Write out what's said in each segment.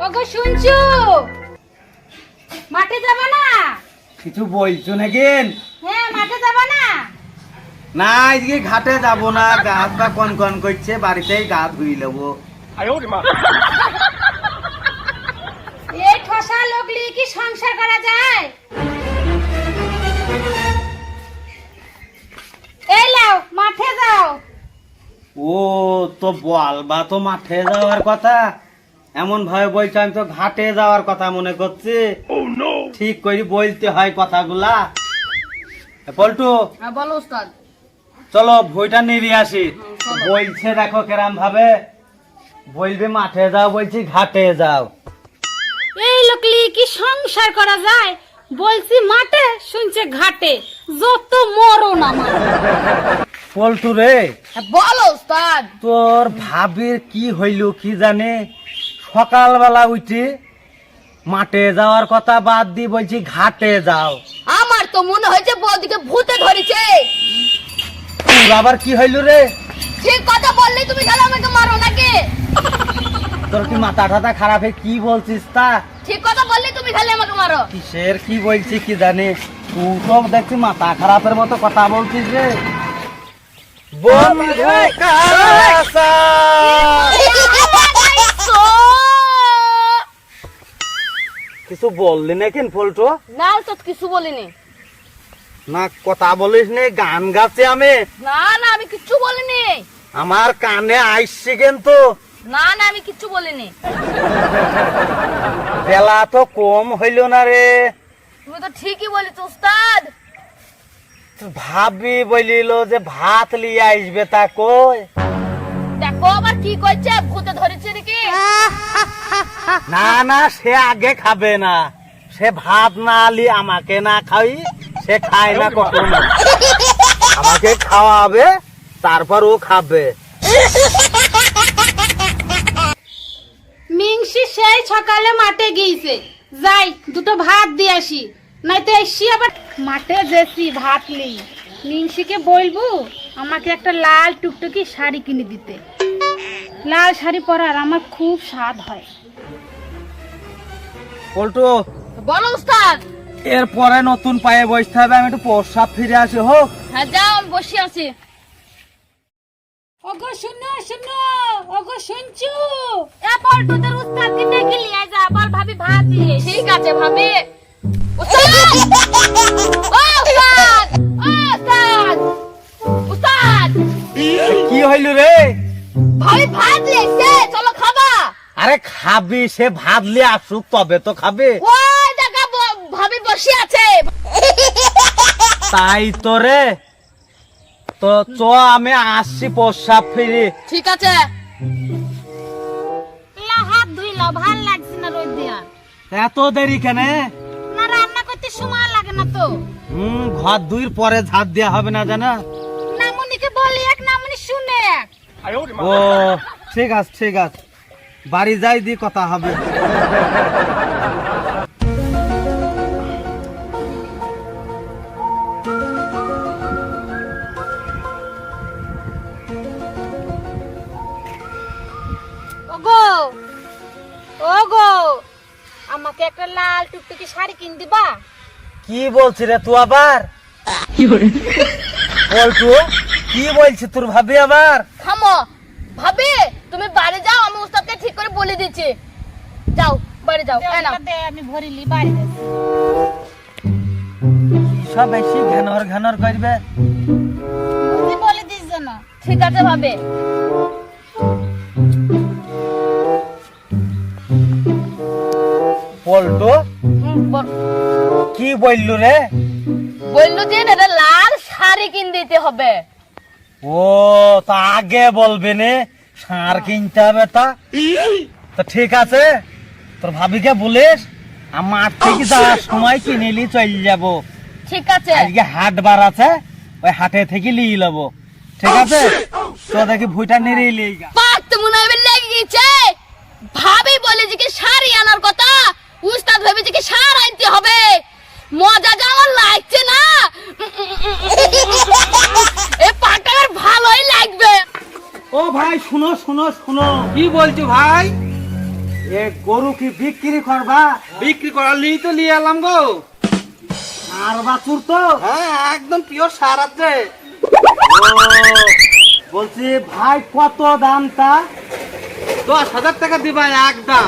ওগো শুনছো? মাঠে যাবা না? কিছু বলছো নাকি? হ্যাঁ, মাঠে যাবা না? না, আজকে ঘাটে যাব না, গাছ বা কন কন করছে, বাড়িতেই গা ধুই নেবো। এই ঠসা লোকলি কি সংসার করা যায়? এই লাও, মাঠে যাও। ও তো বলবা তো মাঠে যাওয়ার কথা, এমন ভাবে বলছো আমি তো ঘাটে যাওয়ার কথা মনে করছি। ঠিক করে বলতে হয় কথাগুলা। পল্টু, হ্যাঁ বলো উস্তাদ। চলো বইটা নিয়ে আসি। বলছে দেখো কেরাম ভাবে বলবে মাঠে যাও, বলছি ঘাটে যাও। এই লোকলি কি সংসার করা যায়? বলছি মাঠে, শুনছে ঘাটে। যত মরো না আমার। পল্টু রে, বলো উস্তাদ। তোর ভাবির কি হইল কি জানে, সকালবেলা উঠে মাঠে যাওয়ার কথা বাদ দি বলছি ঘাটে যাও। আমার তো মনে হয়েছে বৌদিকে ভূতে ধরেছে। তোর আবার কি হইল রে? ঠিক কথা বললেই তুমি খালি আমাকে মারো নাকি? তোর কি মাথা ঠাতা খারাপ হয়ে কি বলছিস তা? ঠিক কথা বললেই তুমি খালি আমাকে মারো। কিসের কি বলছি কি জানে, তুই তো দেখছি মাথা খারাপের মতো কথা বলছিস রে। বন্ধু কাছা। কিছু বললি নাকি পল্টু? না তো কিছু বলিনি। না কথা বলিস নে, গান গাছে আমি। না না আমি কিচ্ছু বলিনি। আমার কানে আইসছে কিন্তু। না না আমি কিচ্ছু বলিনি। বেলা তো কম হইল না রে। তুমি তো ঠিকই বলিস উস্তাদ। ভাবি বলিল যে ভাত লিয়ে আসবে, তা কই? দেখো আবার কি করছে, ভূতে ধরেছে নাকি? না না, সে আগে খাবে না। সে ভাত না আলি আমাকে না খাই, সে খায় না কখনো। আমাকে খাওয়াবে, তারপর ও খাবে। মিংসি সেই সকালে মাঠে গিয়েছে, যাই দুটো ভাত দিয়ে আসি, নয়তো এসি আবার মাঠে যেছি ভাত নেই। মিংসিকে বলবো আমাকে একটা লাল টুকটুকি শাড়ি কিনে দিতে। লাল শাড়ি পরার আমার খুব স্বাদ হয়। পল্টু, বলো উস্তাদ। এরপরে নতুন পায়ে বসতে হবে, আমি একটু প্রস্রাব ফিরে আসি। হোক। হ্যাঁ যাও, আমি বসে আছি। ওগো শুনো শুনো, ওগো শুনছো? এ পল্টুদের উস্তাদকে ডেকে নিয়ে যা, বল ভাবি ভাত দিয়ে। ঠিক আছে ভাবি। উস্তাদ! ও উস্তাদ! ও উস্তাদ! উস্তাদ! কি হইল রে? ভাবি ভাত দিয়েছে, চলো খাবা। আরে খাবি, সে ভাত লিয়ে আসুক তবে তো খাবে। ওই দেখা ভাবি বসে আছে। তাই তো রে। তো চ, আমি আসছি প্রস্রাব ফিরি। ঠিক আছে। হাত ধুইলাম, ভাল লাগছে না রোদ দিয়া। এত দেরি কেন? না রান্না করতে সময় লাগে না তো। ঘর দুইর পরে ঝাঁট দেওয়া হবে না জানা? নামুনিকে বলি এক, নামুনি শুনে এক। ও ঠিক আছে ঠিক আছে, বাড়ি যাই দি কথা হবে। ওগো ওগো, আমাকে একটা লাল টুকটুকি শাড়ি কিন দিবা? কি বলছি রে তুই আবার? পল্টু, কি বলছি তোর ভাবি আবার? থামো ভাবি, তুমি বাড়ি যাও, আমি উস্তাদকে ঠিক করে বলে দিচ্ছি। যাও বাড়ি যাও। আমি ভরিলি বাড়ি যাচ্ছি। সব বেশি ঘ্যানর ঘ্যানর করবে। তুই বলে দিস না। ঠিক আছে ভাবি। পল্টু কি বললু রে? বললো যে এটা লাল শাড়ি কিন দিতে হবে। ও তা আগে বলবে নে, সার কিনতে হবে তা। তো ঠিক আছে, তোর ভাবিকে বলিস আমার থেকে যাওয়ার সময় কিনে লি চল যাব। ঠিক আছে। আজকে হাট বার আছে, ওই হাটে থেকে নিয়ে নেবো। ঠিক আছে, তো দেখি ভুইটা নিয়ে লিয়ে গা। পাক তো মনে হবে লেগে গেছে। ভাবি বলে যে কি শাড়ি আনার কথা, উস্তাদ ভাবি যে কি শাড় আনতে হবে। মজা যাওয়ার লাগছে না। এই পাটা আর ভালোই লাগবে। ও ভাই শুনো শুনো শুনো, কি বলছো ভাই? এ গরু কি বিক্রি করবা? বিক্রি করার লিয়ে তো নিয়ে এলাম গো। আর বাছুর তো? হ্যাঁ একদম পিওর সার আছে। ও, বলছি ভাই কত দামটা? 10,000 টাকা দিবা একদম।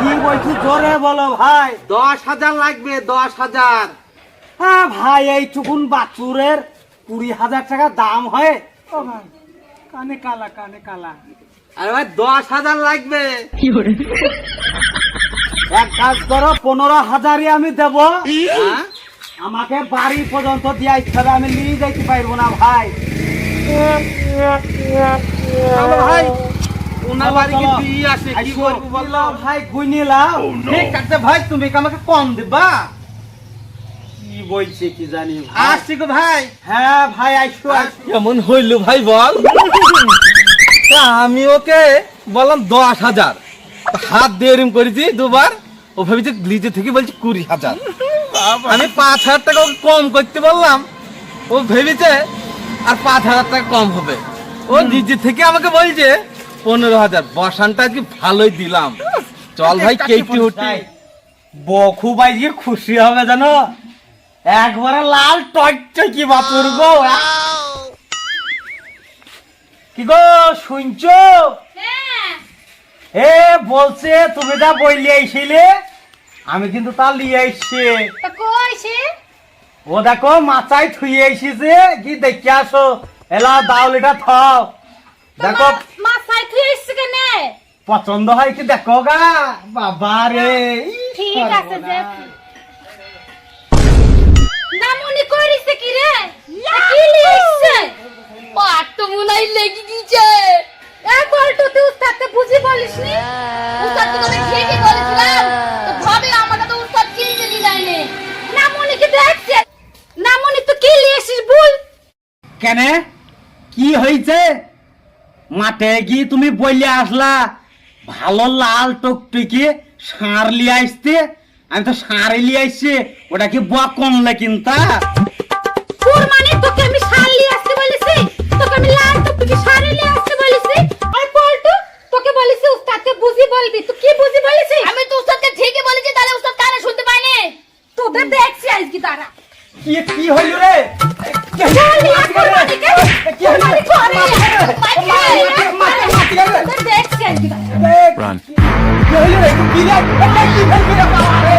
কি বলছি জোরে বলো ভাই। 10,000 লাগবে, 10,000। হ্যাঁ ভাই, এইটুকুন বাছুরের 20,000 টাকা দাম হয়? ও ভাই, কানে কালা, কানে কালা। আরে ভাই 10,000 লাগবে। এক কাজ করো, 15,000ই আমি দেবো। হ্যাঁ? আমাকে বাড়ি পর্যন্ত দিয়া ইচ্ছা হবে, আমি নিয়ে যাইতে পারবো না ভাই। চলো ভাই, ওনার চলো, বাড়ি কি চলো। দিয়ে আসে, কি আইসো, করবো বলো? নিলাও ভাই, গুইনিলাও। ঠিক আছে ভাই, তুমি কি আমাকে কম দিবা? কি বলছে কি জানি ভাই। আসছি গো ভাই। হ্যাঁ ভাই, আইসো আইসো। কেমন হইল ভাই বল? তা আমি ওকে বললাম 10,000, হাত দিয়ে এরম করেছি দুবার। ও ভেবেছে লিজে থেকে বলছি 20,000। আমি 5,000 টাকা ওকে কম করতে বললাম, ও ভেবেছে আর 5,000 টাকা কম হবে। ও নিজে থেকে আমাকে বলছে 15,000। বসানটা আজকে ভালোই দিলাম। চল ভাই কেটি উঠি। বখু ভাই যে খুশি হবে জানো, একবারে লাল টকটকি বাপুর গো। কি গো শুনছো? হ্যাঁ, এ বলছে তুমি যা বইলে আইছিলে, আমি কিন্তু তা লিয়ে আইছি। তা কইছে? ও দেখো মাচায় থুই আইছিছে, কি দেখে আসো। এলা দাউলিটা থাও, দেখো মাছাই তুই এসছে কেনে? পছন্দ হয় কি দেখো গা। বাবা রে, ঠিক আছে যে। নামুনি করিছে কি রে? তা কি লিখছে? পাট তো মুনাই লেগে গিয়েছে। এ বলতো তুই উস্তাদকে বুঝি বলিসনি? উস্তাদকে তো আমি ঠিকই বলেছিলাম। তো ভাবে আমাকে তো উস্তাদ চিনতে দিলাইনি। নামুনি কি দেখছে? নামুনি তো কি লিখছিস বল? কেন কি হয়েছে? মাঠে কি তুমি বইলে আসলা ভালো লাল টকটকি সার লিয়ে আসতে? আমি তো সারে লিয়ে আসছি। ওটা কি বুয়া কমলে কিনতা? তোর মানে তোকে আমি শাল নিয়ে আসতে বলেছি? তোকে আমি লাল টুকটুকি শাড়ি নিয়ে আসতে বলেছি? আর বলতো তোকে বলেছি উস্তাদকে বুঝি বলবি, তুই কি বুঝি বলেছিস? আমি তো উস্তাদকে ঠিকই বলেছি, তাহলে উস্তাদ কানে শুনতে পায়নি? তোদের দেখছি আজকে তারা। কি হইল রে? কি হইল রে? কি হইল রে? দেখছি আজকে তারা। কি হইল রে? কি রে? কি হইল রে? বাবা রে!